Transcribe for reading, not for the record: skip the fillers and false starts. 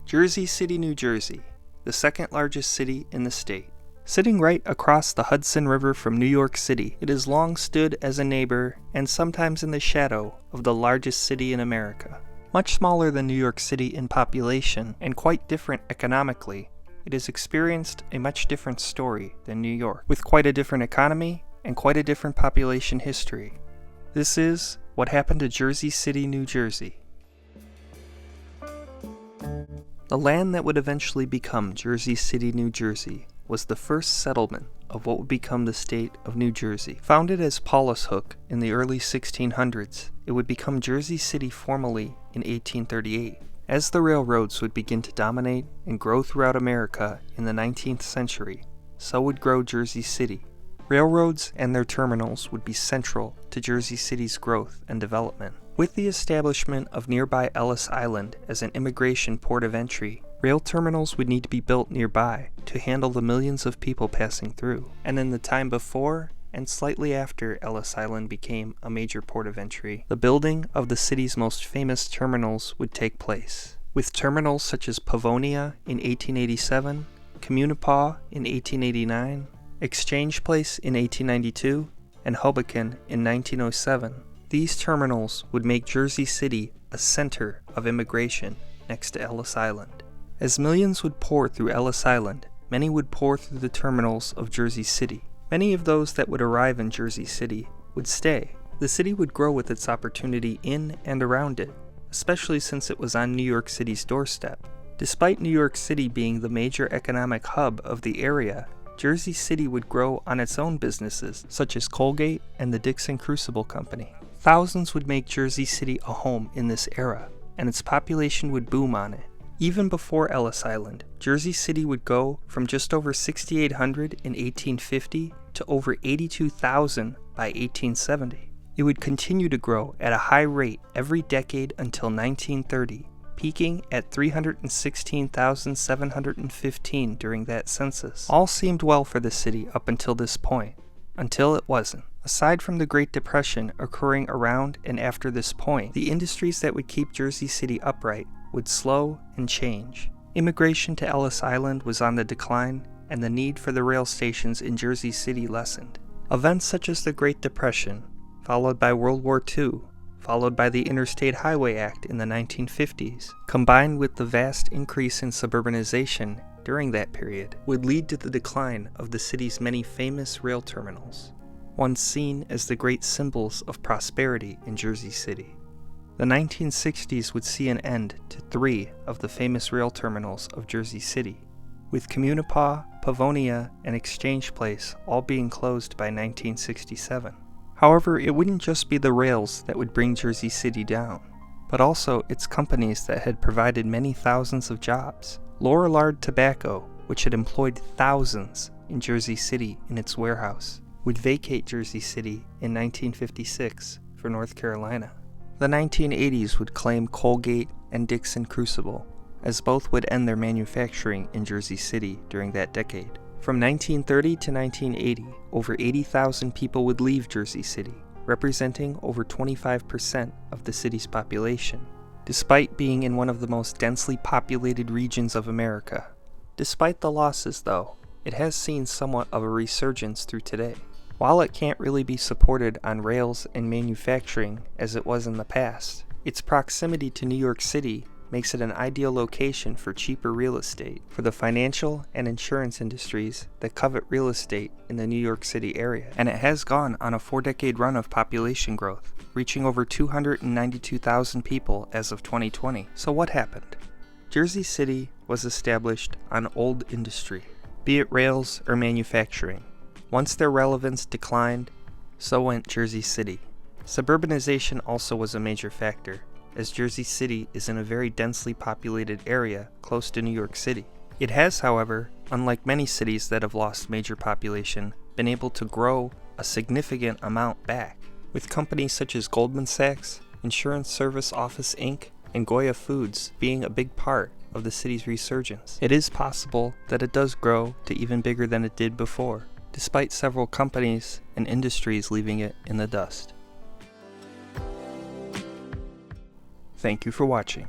Jersey City, New Jersey, the second largest city in the state. Sitting right across the Hudson River from New York City, it has long stood as a neighbor and sometimes in the shadow of the largest city in America. Much smaller than New York City in population and quite different economically, it has experienced a much different story than New York, with quite a different economy and quite a different population history. This is what happened to Jersey City, New Jersey. The land that would eventually become Jersey City, New Jersey was the first settlement of what would become the state of New Jersey. Founded as Paulus Hook in the early 1600s, it would become Jersey City formally in 1838. As the railroads would begin to dominate and grow throughout America in the 19th century, so would grow Jersey City. Railroads and their terminals would be central to Jersey City's growth and development. With the establishment of nearby Ellis Island as an immigration port of entry, rail terminals would need to be built nearby to handle the millions of people passing through. And in the time before and slightly after Ellis Island became a major port of entry, the building of the city's most famous terminals would take place, with terminals such as Pavonia in 1887, Communipaw in 1889, Exchange Place in 1892, and Hoboken in 1907. These terminals would make Jersey City a center of immigration next to Ellis Island. As millions would pour through Ellis Island, many would pour through the terminals of Jersey City. Many of those that would arrive in Jersey City would stay. The city would grow with its opportunity in and around it, especially since it was on New York City's doorstep. Despite New York City being the major economic hub of the area, Jersey City would grow on its own businesses, such as Colgate and the Dixon Crucible Company. Thousands would make Jersey City a home in this era, and its population would boom on it. Even before Ellis Island, Jersey City would go from just over 6,800 in 1850 to over 82,000 by 1870. It would continue to grow at a high rate every decade until 1930, peaking at 316,715 during that census. All seemed well for the city up until this point, until it wasn't. Aside from the Great Depression occurring around and after this point, the industries that would keep Jersey City upright would slow and change. Immigration to Ellis Island was on the decline, and the need for the rail stations in Jersey City lessened. Events such as the Great Depression, followed by World War II, followed by the Interstate Highway Act in the 1950s, combined with the vast increase in suburbanization during that period, would lead to the decline of the city's many famous rail terminals, once seen as the great symbols of prosperity in Jersey City. The 1960s would see an end to 3 of the famous rail terminals of Jersey City, with Communipaw, Pavonia, and Exchange Place all being closed by 1967. However, it wouldn't just be the rails that would bring Jersey City down, but also its companies that had provided many thousands of jobs. Lorillard Tobacco, which had employed thousands in Jersey City in its warehouse, would vacate Jersey City in 1956 for North Carolina. The 1980s would claim Colgate and Dixon Crucible, as both would end their manufacturing in Jersey City during that decade. From 1930 to 1980, over 80,000 people would leave Jersey City, representing over 25% of the city's population, despite being in one of the most densely populated regions of America. Despite the losses, though, it has seen somewhat of a resurgence through today. While it can't really be supported on rails and manufacturing as it was in the past, its proximity to New York City makes it an ideal location for cheaper real estate for the financial and insurance industries that covet real estate in the New York City area. And it has gone on a 4-decade run of population growth, reaching over 292,000 people as of 2020. So what happened? Jersey City was established on old industry, be it rails or manufacturing. Once their relevance declined, so went Jersey City. Suburbanization also was a major factor, as Jersey City is in a very densely populated area close to New York City. It has, however, unlike many cities that have lost major population, been able to grow a significant amount back, with companies such as Goldman Sachs, Insurance Service Office Inc., and Goya Foods being a big part of the city's resurgence. It is possible that it does grow to even bigger than it did before, despite several companies and industries leaving it in the dust. Thank you for watching.